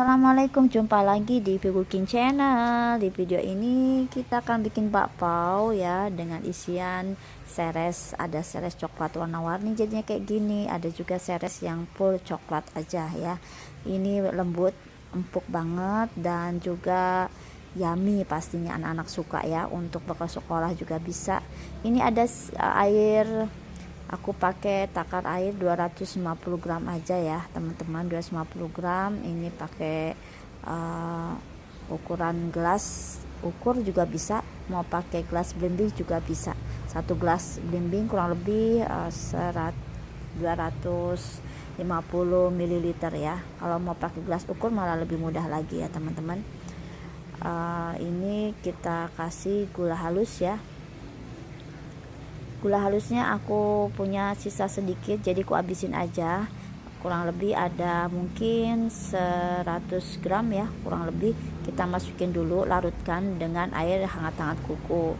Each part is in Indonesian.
Assalamualaikum, jumpa lagi di Cooking Channel. Di video ini kita akan bikin bakpao ya, dengan isian seres. Ada seres coklat warna-warni jadinya kayak gini, ada juga seres yang full coklat aja ya. Ini lembut, empuk banget, dan juga yummy, pastinya anak-anak suka ya. Untuk bekal sekolah juga bisa. Ini ada air. Aku pakai takar air 250 gram aja ya teman-teman, 250 gram. Ini pakai ukuran gelas ukur juga bisa, mau pakai gelas blimbing juga bisa. Satu gelas blimbing kurang lebih 250 ml ya. Kalau mau pakai gelas ukur malah lebih mudah lagi ya teman-teman. Ini kita kasih gula halus ya. Gula halusnya aku punya sisa sedikit, jadi aku habisin aja. Kurang lebih ada mungkin 100 gram ya, kurang lebih. Kita masukin dulu, larutkan dengan air hangat-hangat kuku.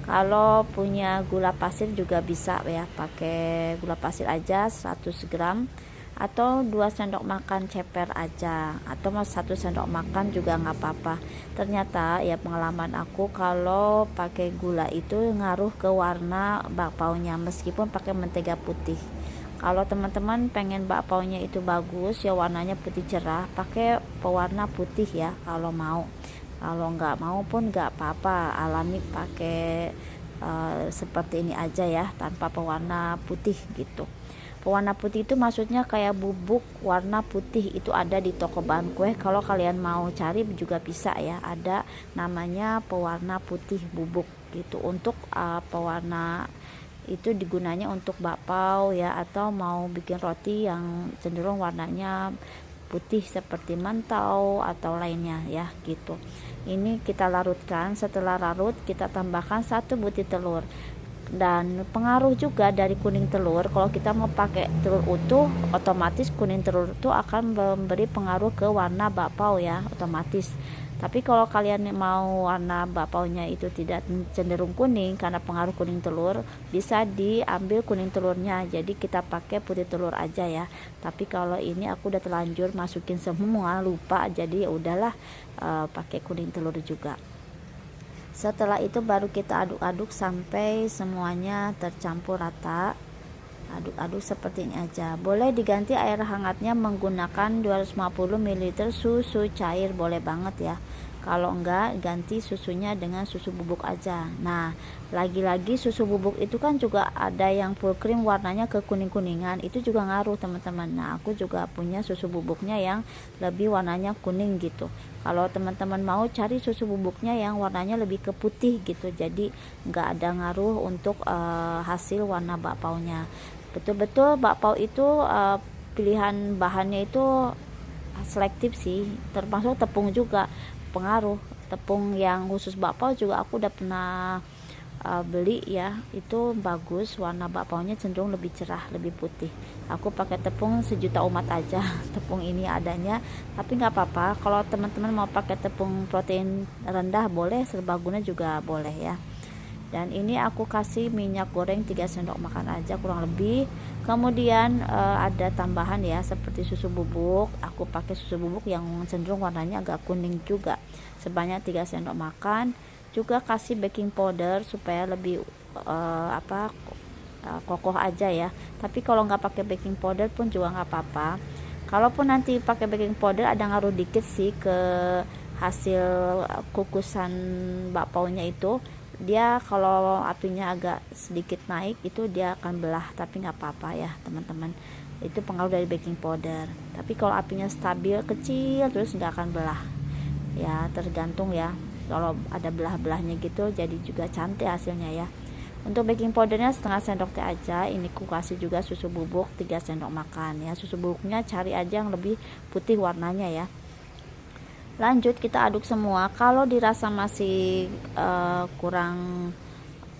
Kalau punya gula pasir juga bisa ya, pakai gula pasir aja 100 gram atau 2 sendok makan ceper aja, atau mau 1 sendok makan juga nggak apa-apa. Ternyata ya pengalaman aku, kalau pakai gula itu ngaruh ke warna bakpaonya meskipun pakai mentega putih. Kalau teman-teman pengen bakpaonya itu bagus ya, warnanya putih cerah, pakai pewarna putih ya kalau mau. Kalau nggak mau pun nggak apa-apa, alami pakai seperti ini aja ya, tanpa pewarna putih gitu. Pewarna putih itu maksudnya kayak bubuk warna putih, itu ada di toko bahan kue. Kalau kalian mau cari juga bisa ya, ada namanya pewarna putih bubuk gitu. Untuk pewarna itu digunanya untuk bakpao ya, atau mau bikin roti yang cenderung warnanya putih seperti mantau atau lainnya ya gitu. Ini kita larutkan. Setelah larut kita tambahkan 1 butir telur. Dan pengaruh juga dari kuning telur, kalau kita mau pakai telur utuh, otomatis kuning telur itu akan memberi pengaruh ke warna bakpao ya, otomatis. Tapi kalau kalian mau warna bakpaonya itu tidak cenderung kuning karena pengaruh kuning telur, bisa diambil kuning telurnya, jadi kita pakai putih telur aja ya. Tapi kalau ini aku udah terlanjur masukin semua, lupa, jadi ya udahlah, pakai kuning telur juga. Setelah itu baru kita aduk-aduk sampai semuanya tercampur rata. Aduk-aduk seperti ini aja. Boleh diganti air hangatnya menggunakan 250 ml susu cair, boleh banget ya. Kalau enggak, ganti susunya dengan susu bubuk aja. Nah, lagi-lagi susu bubuk itu kan juga ada yang full cream warnanya ke kuning-kuningan, itu juga ngaruh teman-teman. Nah, aku juga punya susu bubuknya yang lebih warnanya kuning gitu. Kalau teman-teman mau cari susu bubuknya yang warnanya lebih ke putih gitu, jadi enggak ada ngaruh untuk hasil warna bakpaonya. Betul-betul bakpao itu pilihan bahannya itu selektif sih, termasuk tepung juga pengaruh. Tepung yang khusus bakpao juga aku udah pernah beli ya, itu bagus, warna bakpaonya cenderung lebih cerah, lebih putih. Aku pakai tepung sejuta umat aja tepung ini adanya, tapi nggak apa-apa kalau teman-teman mau pakai tepung protein rendah boleh, serbaguna juga boleh ya. Dan ini aku kasih minyak goreng 3 sendok makan aja kurang lebih. Kemudian ada tambahan ya, seperti susu bubuk. Aku pakai susu bubuk yang cenderung warnanya agak kuning juga, sebanyak 3 sendok makan. Juga kasih baking powder supaya lebih kokoh aja ya. Tapi kalau nggak pakai baking powder pun juga nggak apa-apa. Kalaupun nanti pakai baking powder ada ngaruh dikit sih ke hasil kukusan bakpaonya itu. Dia kalau apinya agak sedikit naik itu dia akan belah, tapi nggak apa-apa ya teman-teman, itu pengaruh dari baking powder. Tapi kalau apinya stabil kecil terus nggak akan belah ya, tergantung ya. Kalau ada belah-belahnya gitu jadi juga cantik hasilnya ya. Untuk baking powdernya setengah sendok teh aja. Ini ku kasih juga susu bubuk 3 sendok makan ya. Susu bubuknya cari aja yang lebih putih warnanya ya. Lanjut kita aduk semua. Kalau dirasa masih kurang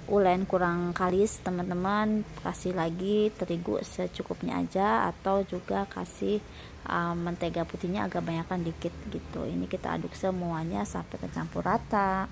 ulen, kurang kalis, teman-teman kasih lagi terigu secukupnya aja, atau juga kasih mentega putihnya agak banyakkan dikit gitu. Ini kita aduk semuanya sampai kecampur rata.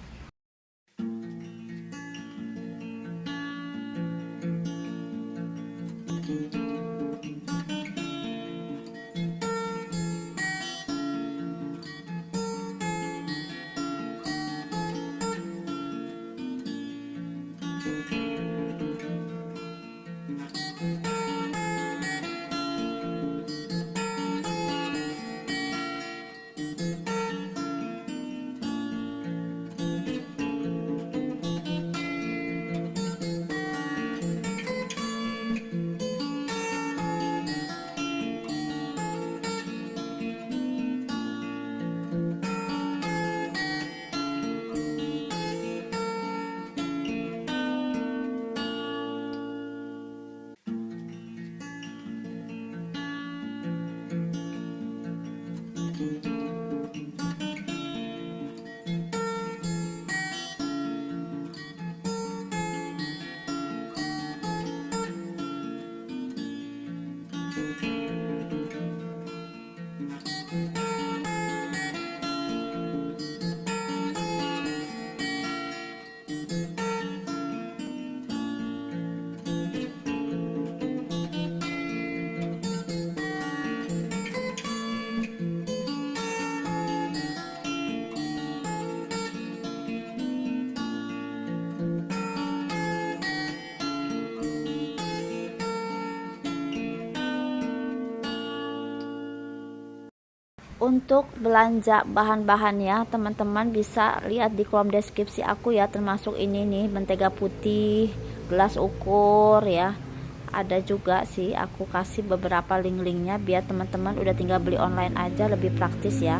Untuk belanja bahan-bahannya teman-teman bisa lihat di kolom deskripsi aku ya, termasuk ini nih mentega putih, gelas ukur ya. Ada juga sih aku kasih beberapa link-linknya biar teman-teman udah tinggal beli online aja, lebih praktis ya.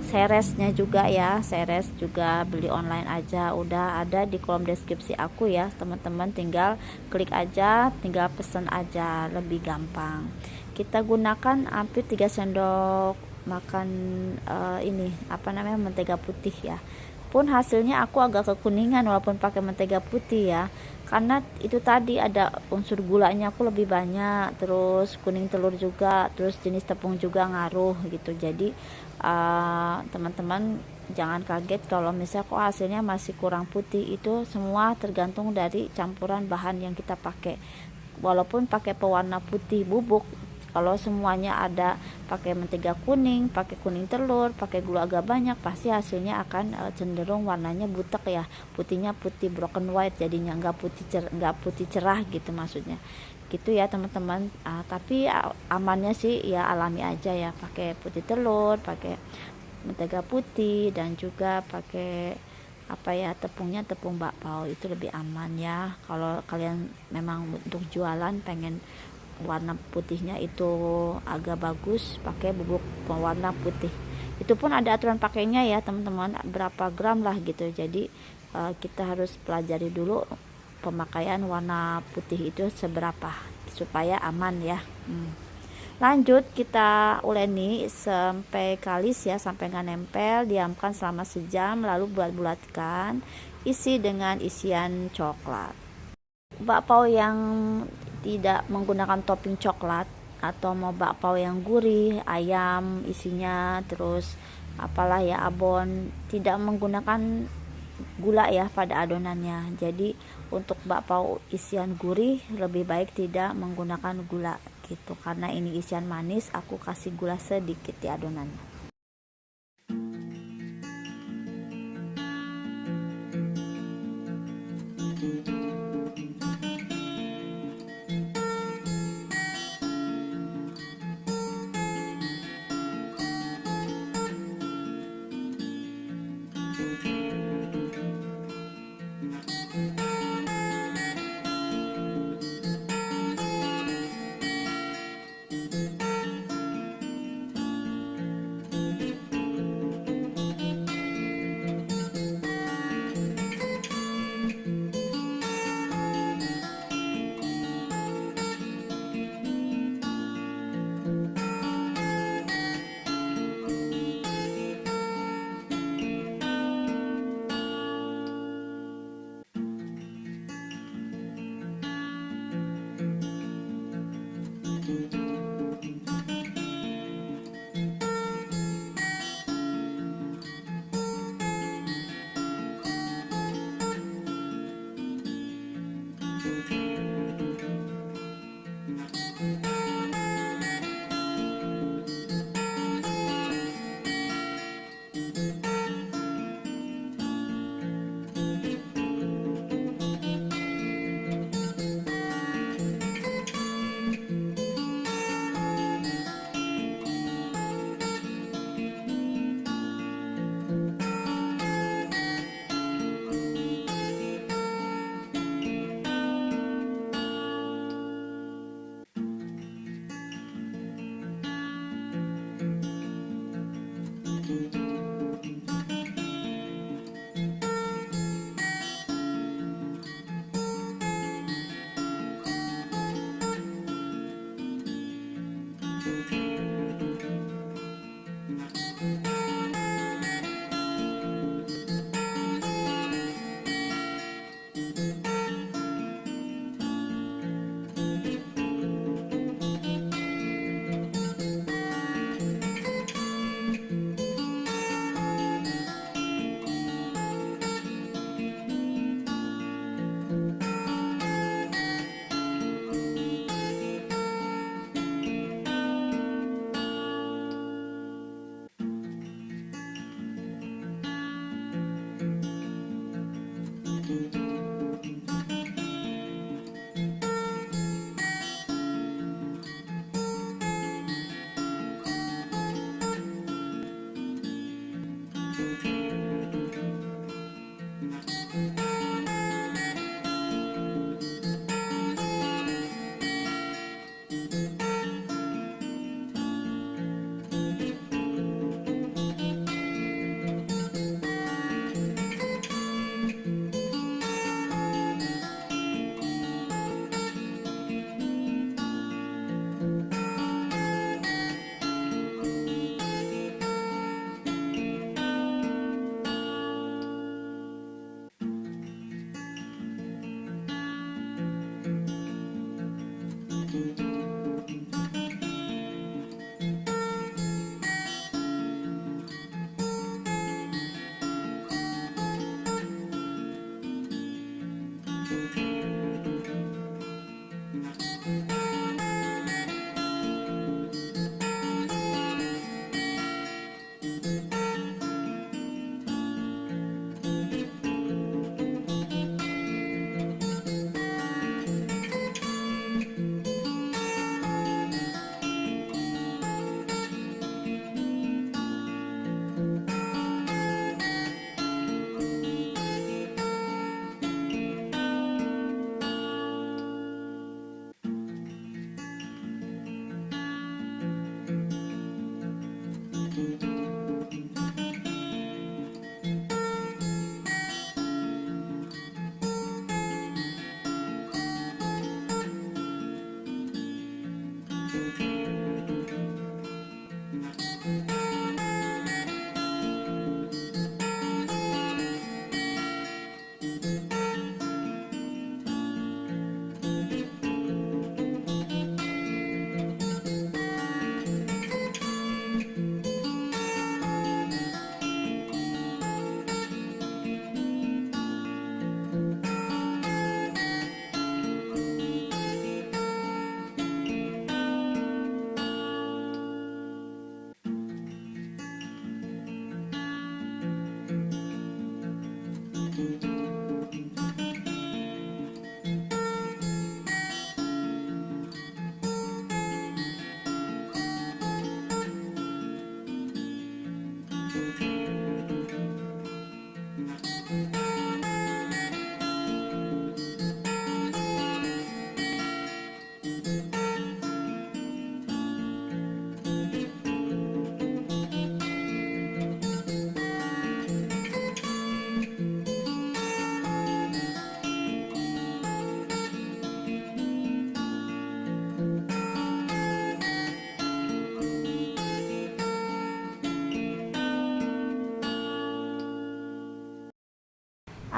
Seresnya juga ya, seres juga beli online aja, udah ada di kolom deskripsi aku ya. Teman-teman tinggal klik aja, tinggal pesen aja, lebih gampang. Kita gunakan hampir 3 sendok makan ini apa namanya, mentega putih ya. Pun hasilnya aku agak kekuningan walaupun pakai mentega putih ya, karena itu tadi ada unsur gulanya aku lebih banyak, terus kuning telur juga, terus jenis tepung juga ngaruh gitu. Jadi teman-teman jangan kaget kalau misalnya kok hasilnya masih kurang putih. Itu semua tergantung dari campuran bahan yang kita pakai. Walaupun pakai pewarna putih bubuk, kalau semuanya ada pakai mentega kuning, pakai kuning telur, pakai gula agak banyak, pasti hasilnya akan cenderung warnanya butek ya, putihnya putih broken white, jadinya nggak putih cerah gitu maksudnya gitu ya teman-teman. Tapi amannya sih ya alami aja ya, pakai putih telur, pakai mentega putih, dan juga pakai apa ya, tepungnya tepung bakpao, itu lebih aman ya. Kalau kalian memang untuk jualan pengen warna putihnya itu agak bagus, pakai bubuk pewarna putih. Itu pun ada aturan pakainya ya teman-teman, berapa gram lah gitu. Jadi kita harus pelajari dulu pemakaian warna putih itu seberapa supaya aman ya. Lanjut kita uleni sampai kalis ya, sampai nggak nempel, diamkan selama sejam, lalu bulat-bulatkan, isi dengan isian coklat. Bakpao yang tidak menggunakan topping coklat atau mau bakpao yang gurih, ayam isinya, terus apalah ya, abon, tidak menggunakan gula ya pada adonannya. Jadi untuk bakpao isian gurih lebih baik tidak menggunakan gula gitu, karena ini isian manis, aku kasih gula sedikit di adonannya.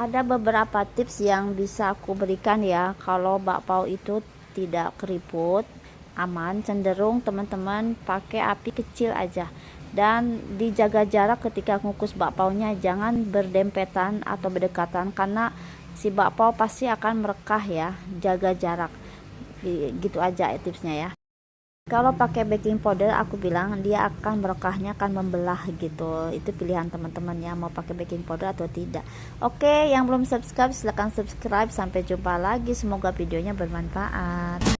Ada beberapa tips yang bisa aku berikan ya kalau bakpao itu tidak keriput, aman, cenderung teman-teman pakai api kecil aja. Dan dijaga jarak ketika ngukus bakpaonya, jangan berdempetan atau berdekatan karena si bakpao pasti akan merekah ya. Jaga jarak. Gitu aja tipsnya ya. Kalau pakai baking powder aku bilang dia akan merekahnya akan membelah gitu. Itu pilihan teman-teman ya, mau pakai baking powder atau tidak. Oke, yang belum subscribe silahkan subscribe. Sampai jumpa lagi, semoga videonya bermanfaat.